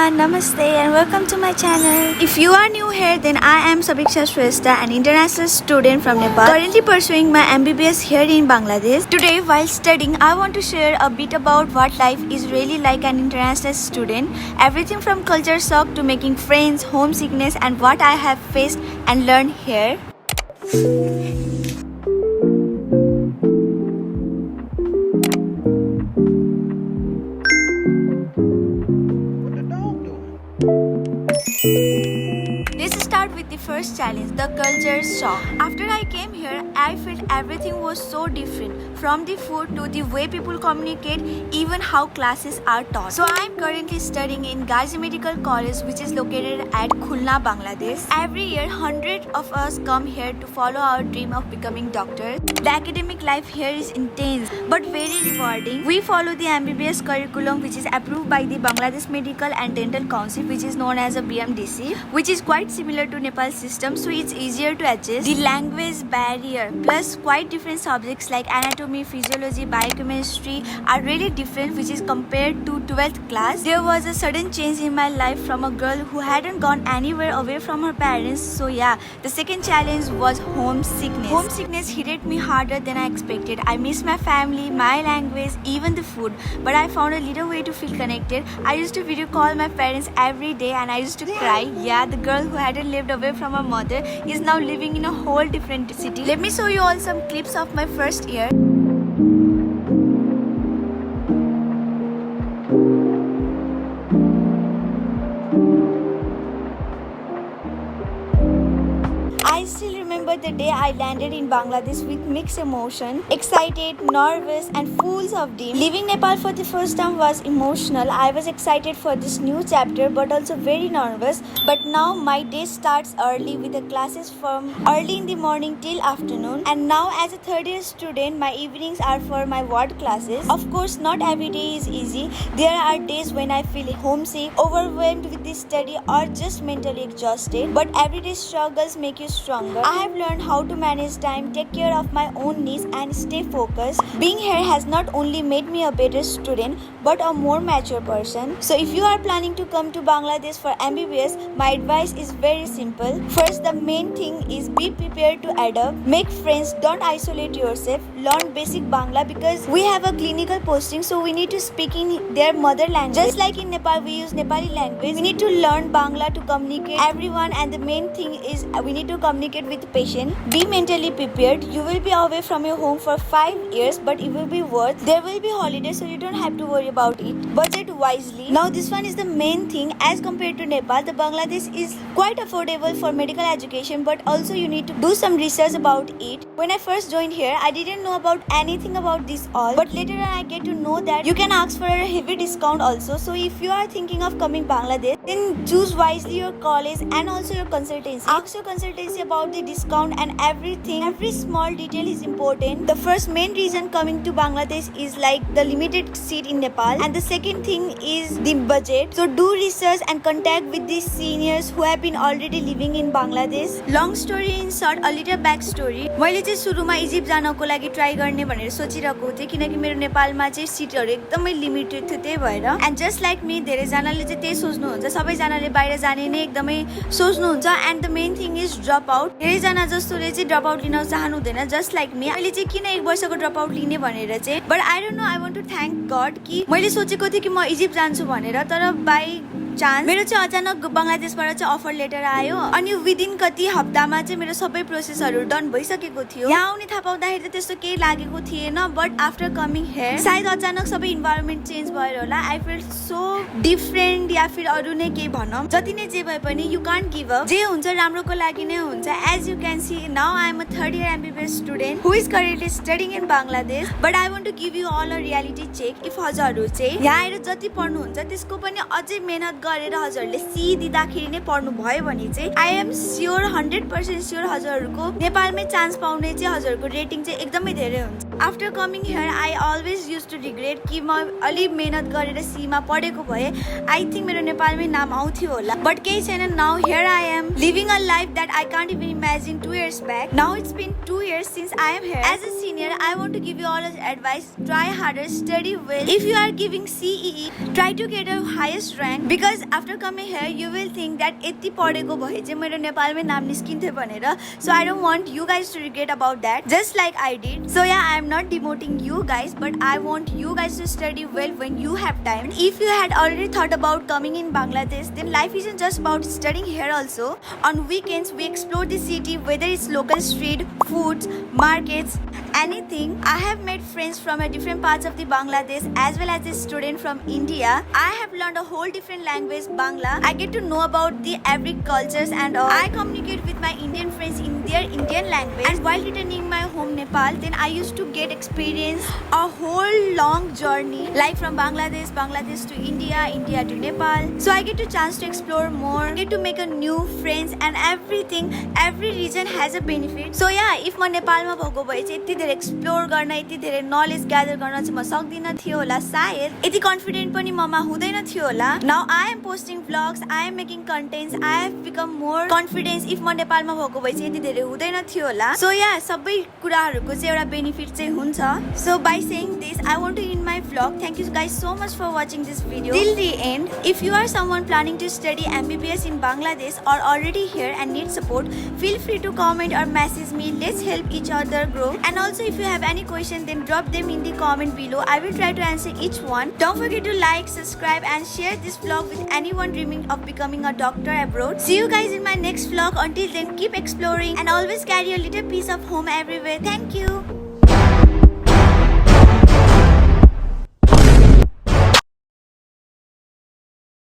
everyone, Namaste and welcome to my channel. If you are new here, then I am Sabiksha Shrestha, an international student from Nepal, currently pursuing my MBBS here in Bangladesh. Today, while studying, I want to share a bit about what life is really like an international student. Everything from culture shock to making friends, homesickness, and what I have faced and learned here. Let's start with the first challenge, the culture shock. After I came here, I felt everything was so different, from the food to the way people communicate, even how classes are taught. So I am currently studying in Ghazi Medical College, which is located at Khulna, Bangladesh. Every year, hundreds of us come here to follow our dream of becoming doctors. The academic life here is intense but very rewarding. We follow the MBBS curriculum, which is approved by the Bangladesh Medical and Dental Council, which is known as a BMDC, which is quite similar to Nepal's system, so it's easier to adjust. The language barrier plus quite different subjects like anatomy, physiology, biochemistry are really different, which is compared to 12th class. There was a sudden change in my life from a girl who hadn't gone anywhere away from her parents. So yeah, the second challenge was homesickness. Homesickness hit me harder than I expected. I miss my family, my language, even the food, but I found a little way to feel connected. I used to video call my parents every day and I used to cry. Yeah, the girl who hadn't lived away from her mother is now living in a whole different city. Let me show you all some clips of my first year. I still remember the day I landed in Bangladesh with mixed emotion, excited, nervous and full of dreams. Leaving Nepal for the first time was emotional. I was excited for this new chapter but also very nervous. But now my day starts early with the classes from early in the morning till afternoon. And now as a third year student, my evenings are for my ward classes. Of course, not every day is easy. There are days when I feel homesick, overwhelmed with the study or just mentally exhausted. But everyday struggles make you stronger. I have learned how to manage time, take care of my own needs and stay focused. Being here has not only made me a better student but a more mature person. So if you are planning to come to Bangladesh for MBBS, my advice is very simple. First, the main thing is be prepared to adapt, make friends, don't isolate yourself, learn basic Bangla because we have a clinical posting, so we need to speak in their mother language. Just like in Nepal we use Nepali language, we need to learn Bangla to communicate everyone, and the main thing is we need to communicate with patient. Be mentally prepared. You will be away from your home for 5 years, but it will be worth. There will be holidays, so you don't have to worry about it. Budget wisely. Now this one is the main thing. As compared to Nepal, the Bangladesh is quite affordable for medical education, but also you need to do some research about it. When I first joined here, I didn't know about anything about this all, but later on I get to know that you can ask for a heavy discount also. So if you are thinking of coming Bangladesh, then choose wisely your college and also your consultancy. Ask your consultancy about the discount and everything. Every small detail is important. The first main reason coming to Bangladesh is like the limited seat in Nepal, and the second thing is the budget. So do research and contact with the seniors who have been already living in Bangladesh. Long story in short, a little back story. मैले चाहिँ सुरुमा Egypt जानको लागि try गर्ने भनेर सोचिरहेको थिएँ, किनकि मेरो नेपालमा चाहिँ सिटहरू एकदमै लिमिटेड थियो, त्यही भएर. एन्ड जस्ट लाइक मी, धेरैजनाले चाहिँ त्यही सोच्नुहुन्छ, सबैजनाले बाहिर जाने नै एकदमै सोच्नुहुन्छ. And the main thing is drop out. धेरैजना जस्तोले चाहिँ ड्रप आउट लिन चाहनु हुँदैन, जस्ट लाइक मी. अहिले चाहिँ किन 1 वर्षको ड्रप आउट लिने भनेर चाहिँ, but I don't know, I want to thank God कि मैले सोचेको थिएँ कि म इजिप्ट जान्छु भनेर, तर बाई चान्स मेरो चाहिँ अचानक बङ्गलादेशबाट चाहिँ अफर लेटर आयो. अनि विदिन कति हप्तामा चाहिँ मेरो सबै प्रोसेसहरू डन भइसकेको थियो. यहाँ आउने थाहा पाउँदाखेरि त त्यस्तो केही लागेको थिएन, बट आफ्टर कमिङ हेयर सायद अचानक सबै इन्भाइरोमेन्ट चेन्ज भएर होला, आई फिल सो डिफरेन्ट, या फिर अरू नै केही भनौँ. जति नै जे भए पनि यु कान्ट गिभ अप. जे हुन्छ राम्रोको लागि नै हुन्छ. As you can see, now I am a third year MBBS student who is currently studying in Bangladesh. But I want to give you all a reality check. If हजुरहरू चाहिँ यहाँ आएर जति पढ्नुहुन्छ त्यसको पनि अझै मेहनत गरेर हजुरहरूले सी दिँदाखेरि नै पढ्नु भयो भने चाहिँ आई एम स्योर, 100% स्योर हजुरहरूको नेपालमै चान्स पाउने चाहिँ हजुरहरूको रेटिङ चाहिँ एकदमै धेरै हुन्छ. After coming here I always use to regret कि म अलि मेहनत गरेर सीमा पढेको भए आई थिङ्क मेरो नेपालमै नाम आउँथ्यो होला. बट केही छैन. Now here I am living a life that I can't even imagine 2 years back. Now it's been 2 years since I am here. As a senior, year, I want to give you all advice. Try harder, study well. If you are giving CEE, try to get a highest rank, because after coming here, you will think that यति पढेको भए चाहिँ मेरो नेपालमै नाम निस्किन्थ्यो भनेर. So I don't want you guys to regret about that, just like I did. So yeah, I am not demoting you guys, but I want you guys to study well when you have time. And if you had already thought about coming in Bangladesh, then life isn't just about studying here also. On weekends, we explore the city, whether it's local street foods, markets, anything. I have made friends from different parts of the Bangladesh, as well as a student from India. I have learned a whole different language, Bangla. I get to know about the every cultures and all. I communicate with my Indian friends in their Indian language. And while returning my home Nepal, then I used to get experience a whole long journey, like from Bangladesh to India, India to Nepal. So I get a chance to explore more, get to make a new friends and everything. Every region has a benefit. So yeah, if म नेपालमा भएको भए चाहिँ यति धेरै explore गर्न, यति धेरै knowledge gather गर्न चाहिँ म सक्दिन थियो होला सायद. यति कन्फिडेन्ट पनि ममा हुँदैन थियो होला. Now I am posting vlogs, I am making contents, I have become more confidence. If म नेपालमा भएको भए चाहिँ यति धेरै हुँदैन थियो होला. So yeah, सबै कुराहरुको चाहिँ एउटा बेनिफिट चाहिँ हुन्छ. So by saying this, I want to end my vlog. Thank you guys so much for watching this video till the end. If you are someone planning to study MBBS in Bangladesh or already here and need support, feel free to comment or message me. Let's help each other grow. And also, if you have any question, then drop them in the comment below. I will try to answer each one. Don't forget to like, subscribe and share this vlog with anyone dreaming of becoming a doctor abroad. See you guys in my next vlog. Until then, keep exploring and always carry a little piece of home everywhere. Thank you.